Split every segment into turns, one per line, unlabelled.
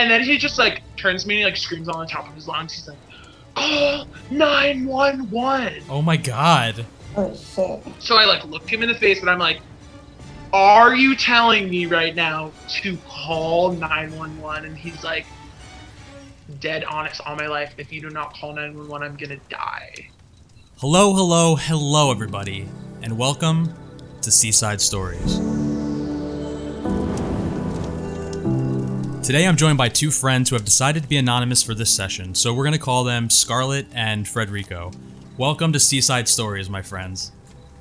And then he just like turns to me and like screams on the top of his lungs. He's like, call 911.
Oh my God.
Oh shit.
So I like look him in the face and I'm like, are you telling me right now to call 911? And he's like, dead honest all my life. If you do not call 911, I'm gonna die.
Hello, everybody, and welcome to Seaside Stories. Today I'm joined by two friends who have decided to be anonymous for this session, so we're going to call them Scarlett and Frederico. Welcome to Seaside Stories, my friends.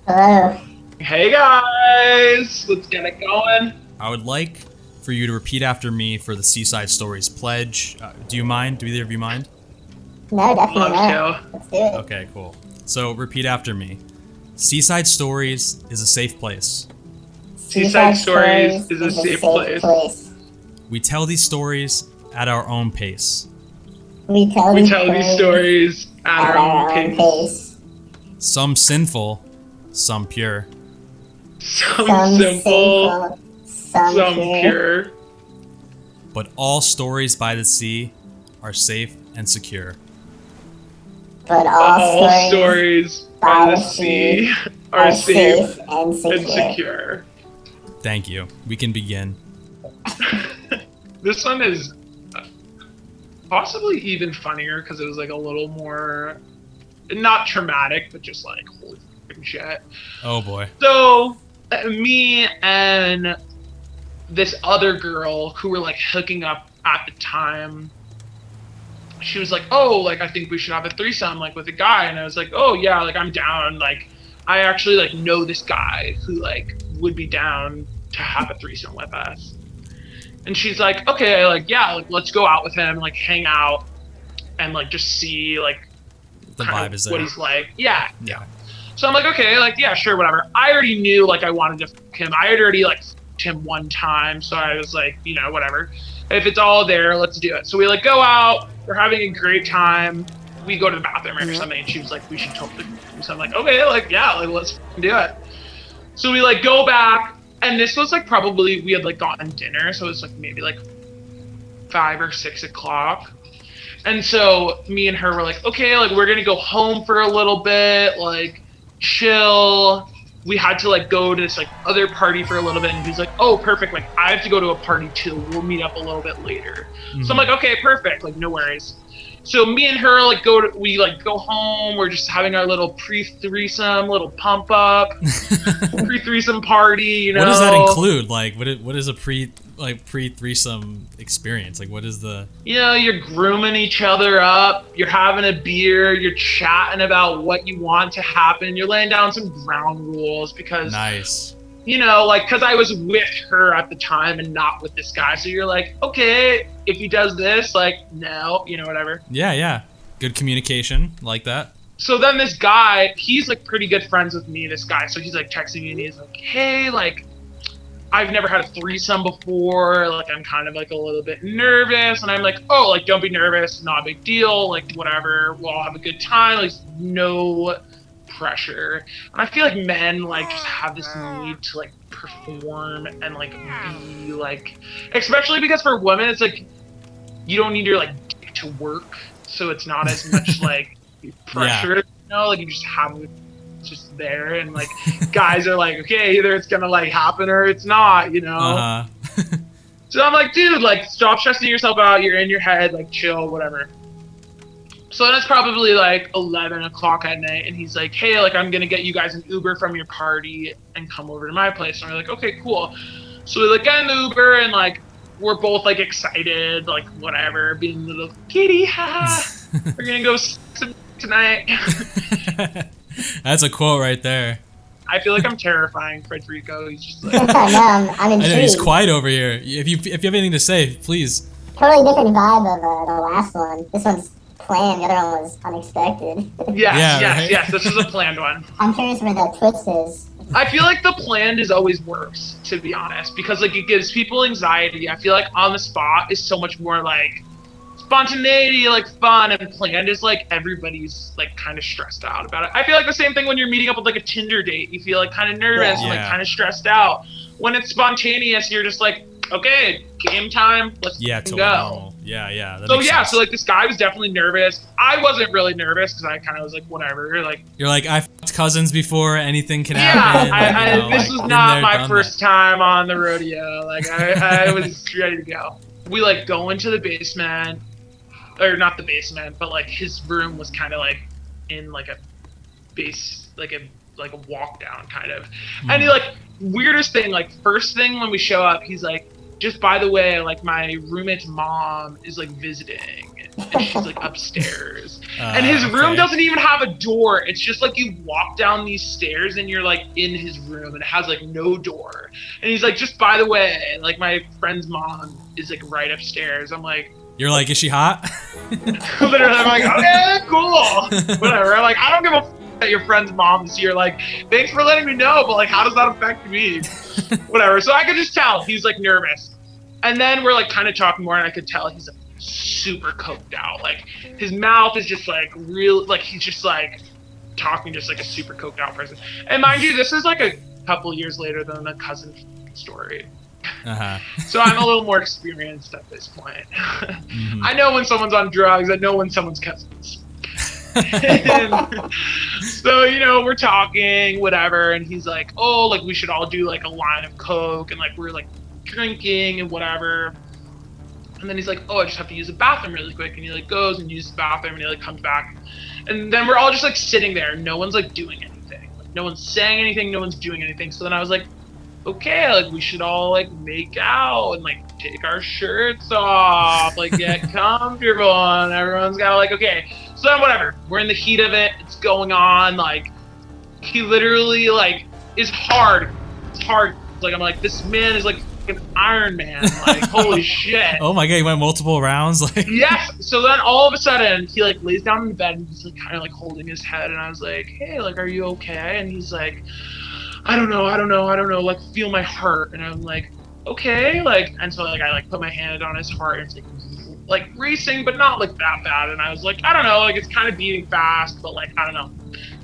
Hello.
Hey guys, let's get it going.
I would like for you to repeat after me for the Seaside Stories pledge. Do you mind? Do either of you mind?
No, definitely
Love
not.
to.
Let's do it.
Okay, cool. So repeat after me. Seaside Stories is a safe place.
Seaside Stories is a safe place.
We tell these stories at our own pace.
We tell these stories
at our own pace.
Some sinful, some pure.
Some simple, some pure.
But all stories by the sea are safe and secure.
But all stories
by the sea are safe
and
secure.
Thank you. We can begin.
This one is possibly even funnier because it was like a little more, not traumatic, but just like holy fucking shit.
Oh boy.
So me and this other girl who were like hooking up at the time, she was like, oh, like I think we should have a threesome like with a guy. And I was like, oh yeah, like I'm down. Like I actually like know this guy who like would be down to have a threesome with us. And she's like, okay, like, yeah, like, let's go out with him, like, hang out, and, like, just see, like,
the vibe is there.
What he's like. Yeah. So I'm like, okay, like, yeah, sure, whatever. I already knew, like, I wanted to fuck him. I had already, like, fucked him one time, so I was like, you know, whatever. If it's all there, let's do it. So we, like, go out. We're having a great time. We go to the bathroom or something, and she was like, we should totally do something. I'm like, okay, like, yeah, like, let's do it. So we, like, go back. And this was like probably, we had like gotten dinner, so it was like maybe like 5 or 6 o'clock. And so me and her were like, okay, like we're gonna go home for a little bit, like chill. We had to like go to this like other party for a little bit, and he's like, oh, perfect, like I have to go to a party too, we'll meet up a little bit later. Mm-hmm. So I'm like, okay, perfect, like no worries. So me and her like go home. We're just having our little pre-threesome, little pump up, pre-threesome party. You know.
What does that include? Like, what is a pre-threesome experience? Like, what is the?
You know, you're grooming each other up. You're having a beer. You're chatting about what you want to happen. You're laying down some ground rules because.
Nice.
You know, like, because I was with her at the time and not with this guy. So you're like, okay, if he does this, like, no, you know, whatever.
Yeah. Good communication, like that.
So then this guy, he's, like, pretty good friends with me, this guy. So he's, like, texting me and he's like, hey, like, I've never had a threesome before. Like, I'm kind of, like, a little bit nervous. And I'm like, oh, like, don't be nervous. Not a big deal. Like, whatever. We'll all have a good time. Like, no pressure. And I feel like men like just have this need to like perform and like be like, especially because for women it's like you don't need your like dick to work, so it's not as much like pressure. You know, like you just have it just there, and like guys are like, okay, either it's gonna like happen or it's not, you know. So I'm like, dude, like stop stressing yourself out. You're in your head, like chill, whatever. So then it's probably like 11 o'clock at night, and he's like, hey, like, I'm going to get you guys an Uber from your party and come over to my place. And we're like, okay, cool. So we like get in the Uber, and like, we're both like excited, like, whatever, being little kitty, we're going to go tonight.
That's a quote right there.
I feel like I'm terrifying Frederico. He's just like,
I'm intrigued.
I know he's quiet over here. If you have anything to say, please.
Totally different vibe of the last one. This one's planned, the other one was unexpected.
Yes, this is a planned one.
I'm curious where the twist is.
I feel like the planned is always worse, to be honest, because like it gives people anxiety. I feel like on the spot is so much more like spontaneity, like fun, and planned is like everybody's like kind of stressed out about it. I feel like the same thing when you're meeting up with like a Tinder date. You feel like kind of nervous and like kind of stressed out. When it's spontaneous, you're just like, okay, game time. Let's
totally
go.
normal. Yeah. That
So
makes
yeah,
sense.
so like this guy was definitely nervous. I wasn't really nervous because I kind of was like, whatever. Like,
you're like, I fucked cousins before. Anything can
yeah,
happen.
this was
been
not
there,
my
done
first
that.
time on the rodeo. Like, I was ready to go. We like go into the basement, or not the basement, but like his room was kind of like in like a base, like a walk down kind of. And he like weirdest thing, like first thing when we show up, he's like, just by the way, like my roommate's mom is like visiting and she's like upstairs. And his room doesn't even have a door. It's just like you walk down these stairs and you're like in his room and it has like no door. And he's like, just by the way, like my friend's mom is like right upstairs. I'm like,
you're like, is she hot?
literally, I'm like, okay, cool. Whatever. I'm like, I don't give a f- that your friend's mom's here. Like, thanks for letting me know, but like, how does that affect me? Whatever. So I could just tell he's like nervous. And then we're like kind of talking more, and I could tell he's like super coked out. Like his mouth is just like real, like he's just like talking just like a super coked out person. And mind you, this is like a couple years later than the cousin story. So I'm a little more experienced at this point. I know when someone's on drugs. I know when someone's cousins. And so, you know, we're talking, whatever, and he's like, oh, like we should all do like a line of coke, and like we're like drinking and whatever. And then he's like, oh, I just have to use the bathroom really quick, and he like goes and uses the bathroom, and he like comes back, and then we're all just like sitting there. No one's like doing anything. Like, no one's saying anything. No one's doing anything. So then I was like, okay, like we should all like make out and like take our shirts off, like get comfortable, and everyone's got like, okay. So then whatever, we're in the heat of it, it's going on, like he literally like is hard. It's hard. Like I'm like, this man is like an Iron Man, like holy shit.
Oh my god, he went multiple rounds, like
yes. So then all of a sudden he like lays down in the bed and he's like kind of like holding his head, and I was like, hey, like are you okay? And he's like, I don't know, like feel my heart. And I'm like, okay, like, and so like I like put my hand on his heart, and it's like racing, but not like that bad. And I was like, I don't know, like it's kind of beating fast, but like I don't know.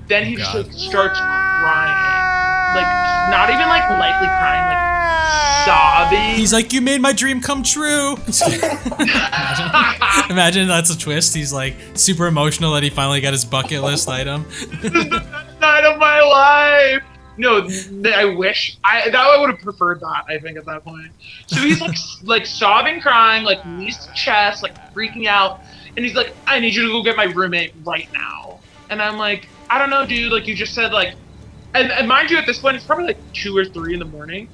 Then he just like starts crying, like not even like lightly crying, like sobbing.
He's like, you made my dream come true. Imagine that's a twist. He's like super emotional that he finally got his bucket list item.
The night of my life. No, I wish I would have preferred that. I think at that point. So he's like sobbing, crying, like knees to chest, like freaking out, and he's like, "I need you to go get my roommate right now." And I'm like, "I don't know, dude. Like you just said, like," and mind you, at this point, it's probably like 2 or 3 in the morning,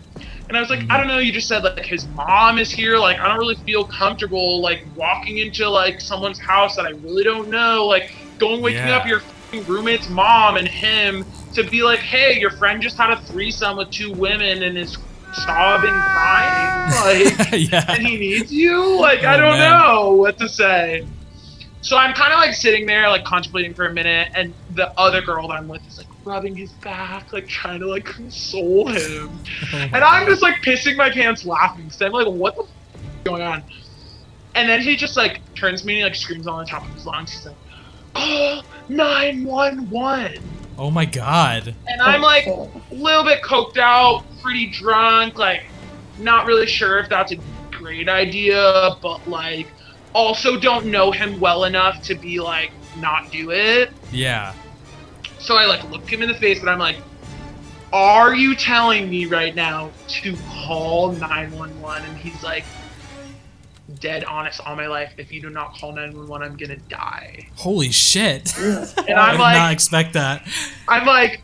and I was like, "I don't know. You just said like his mom is here. Like I don't really feel comfortable like walking into like someone's house that I really don't know. Like waking up your roommate's mom and him." To be like, hey, your friend just had a threesome with 2 women and is sobbing, crying, like, and he needs you? Like, I don't know what to say. So I'm kind of like sitting there, like contemplating for a minute, and the other girl that I'm with is like rubbing his back, like trying to like console him. And I'm just like pissing my pants laughing. So I'm like, what the f is going on? And then he just like turns to me and he like screams on the top of his lungs. He's like, oh, 911.
Oh my god.
And I'm like a little bit coked out, pretty drunk, like not really sure if that's a great idea, but like also don't know him well enough to be like not do it.
Yeah.
So I like look him in the face and I'm like, are you telling me right now to call 911? And he's like, dead honest on my life, if you do not call 911, I'm gonna die.
Holy shit.
And
I
I'm
did
like,
not expect that.
I'm like,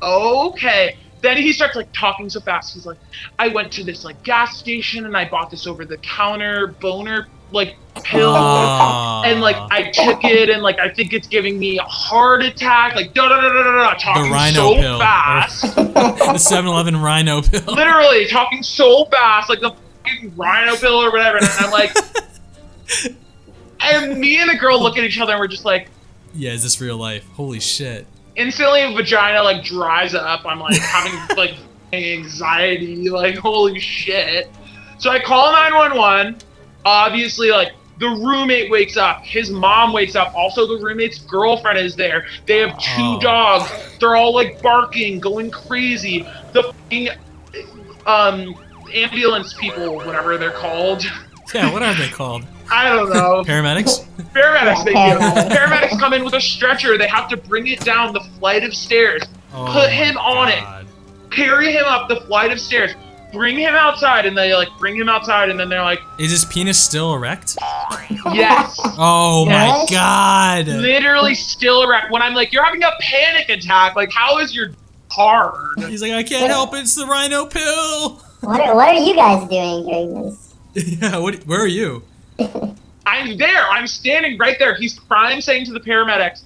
okay. Then he starts like talking so fast. He's like, I went to this like gas station and I bought this over the counter boner like pill, and like I took it and like I think it's giving me a heart attack. Like talking
the rhino
so
pill.
fast.
The 7-Eleven rhino pill.
Literally talking so fast, like the fucking rhino pill or whatever. And I'm like, and me and the girl look at each other and we're just like,
yeah, is this real life? Holy shit.
Instantly, vagina like dries up. I'm like having like anxiety. Like holy shit. So I call 911. Obviously, like the roommate wakes up. His mom wakes up. Also, the roommate's girlfriend is there. They have 2 dogs. They're all like barking, going crazy. The fucking ambulance people, whatever they're called.
Yeah, what are they called?
I don't know.
Paramedics?
Paramedics, they
Yeah,
do. Paramedics come in with a stretcher. They have to bring it down the flight of stairs,
Oh
put
my
him on
God.
it, carry him up the flight of stairs, bring him outside, and they like bring him outside, and then they're like,
Is his penis still erect?
yes,
Oh my
Yes.
God.
literally still erect. When I'm like, you're having a panic attack. Like, how is your hard?
He's like, I can't help it. It's the rhino pill.
What are you guys doing during this?
Yeah. Where are you?
I'm there. I'm standing right there. He's crying, saying to the paramedics,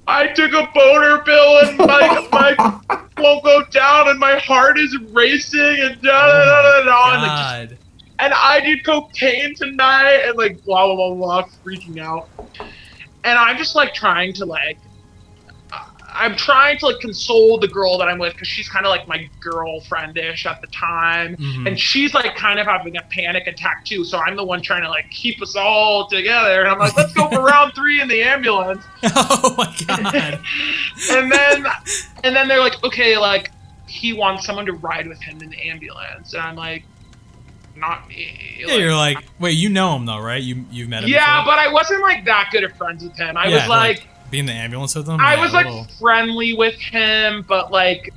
I took a boner pill and my won't go down and my heart is racing and da da da da da. And, like,
God.
and I did cocaine tonight and like blah blah blah blah, freaking out. And I'm just like trying to like, I'm trying to like console the girl that I'm with because she's kind of like my girlfriend-ish at the time, and she's like kind of having a panic attack too. So I'm the one trying to like keep us all together, and I'm like, let's go for round 3 in the ambulance.
Oh my God.
and then they're like, okay, like he wants someone to ride with him in the ambulance, and I'm like, not me.
Yeah, you're like, wait, you know him though, right? You've met him.
Yeah,
before?
but I wasn't like that good of friends with him. I was like
be in the ambulance with him.
I
Yeah,
was
a
like
little-
friendly with him, but like,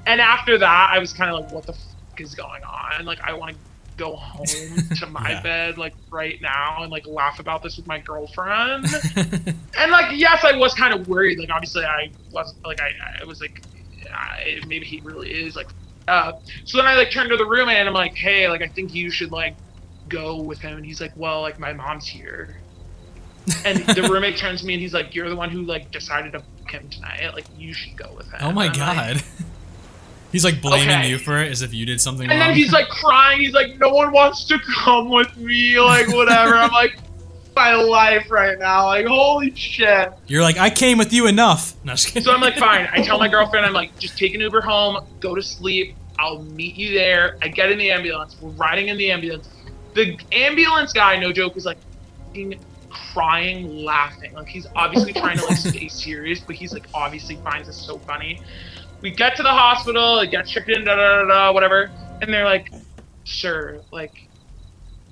and after that, I was kind of like, what the fuck is going on? Like, I want to go home to my
Yeah.
bed like right now and like laugh about this with my girlfriend. And like, yes, I was kind of worried. Like, obviously, I was like, I was like, maybe he really is like. So then I like turned to the roommate and I'm like, hey, like I think you should like go with him. And he's like, well, like my mom's here. And the roommate turns to me and he's like, you're the one who like decided to fuck him tonight. Like you should go with him.
Oh my
And I'm like,
God. He's like blaming
Okay.
you for it as if you did something
and
wrong.
then he's like crying. He's like, no one wants to come with me. Like whatever. I'm like, my life right now. Like holy shit.
You're like, I came with you enough. No, just kidding.
So I'm like, fine. I tell my girlfriend, I'm like, just take an Uber home, go to sleep. I'll meet you there. I get in the ambulance. We're riding in the ambulance. The ambulance guy, no joke, is like fucking crying, laughing. Like he's obviously trying to like stay serious, but he's like obviously finds this so funny. We get to the hospital, it gets checked in, da da da da, whatever, and they're like, sir, like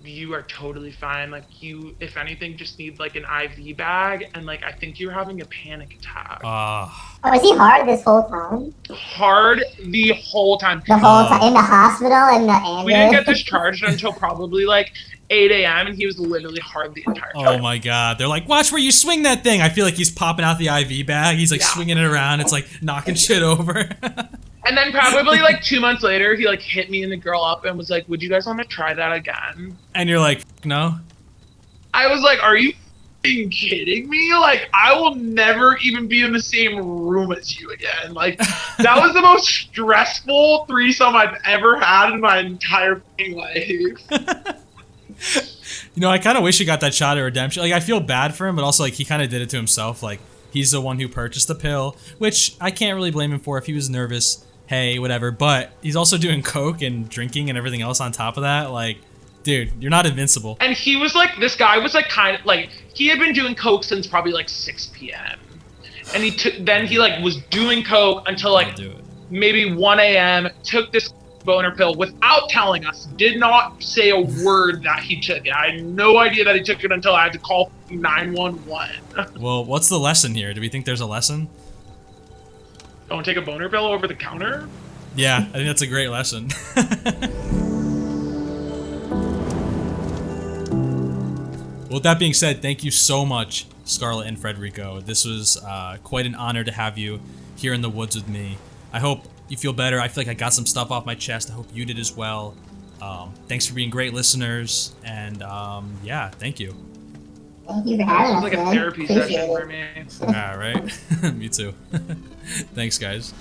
you are totally fine. Like you, if anything, just need like an IV bag, and like I think you're having a panic attack.
Oh, was he hard this whole time?
Hard the whole time.
The whole time in the hospital in the ambulance.
We didn't get discharged until probably like 8 a.m. and he was literally hard the entire time.
Oh my God. They're like, watch where you swing that thing. I feel like he's popping out the IV bag. He's like swinging it around. It's like knocking shit over.
And then probably like 2 months later, he like hit me and the girl up and was like, would you guys want to try that again?
And you're like, no.
I was like, are you f***ing kidding me? Like, I will never even be in the same room as you again. Like, that was the most stressful threesome I've ever had in my entire f***ing life.
You know, I kind of wish he got that shot of redemption. Like, I feel bad for him, but also, like, he kind of did it to himself. Like, he's the one who purchased the pill, which I can't really blame him for if he was nervous. Hey, whatever. But he's also doing coke and drinking and everything else on top of that. Like, dude, you're not invincible.
And he was like, this guy was like kind of like, he had been doing coke since probably like 6 p.m. And then he like was doing coke until like
Do it.
maybe 1 a.m. Took this boner pill without telling us. Did not say a word that he took it. I had no idea that he took it until I had to call 911.
Well, what's the lesson here? Do we think there's a lesson?
Don't take a boner pill over the counter?
Yeah, I think that's a great lesson. Well, with that being said, thank you so much, Scarlett and Frederico. This was quite an honor to have you here in the woods with me. I hope you feel better. I feel like I got some stuff off my chest. I hope you did as well. Thanks for being great listeners, and yeah, thank you.
Thank you for
This
having
was
us,
like a
man.
therapy
Appreciate
session
it.
for me.
Yeah, right? Me too. Thanks, guys.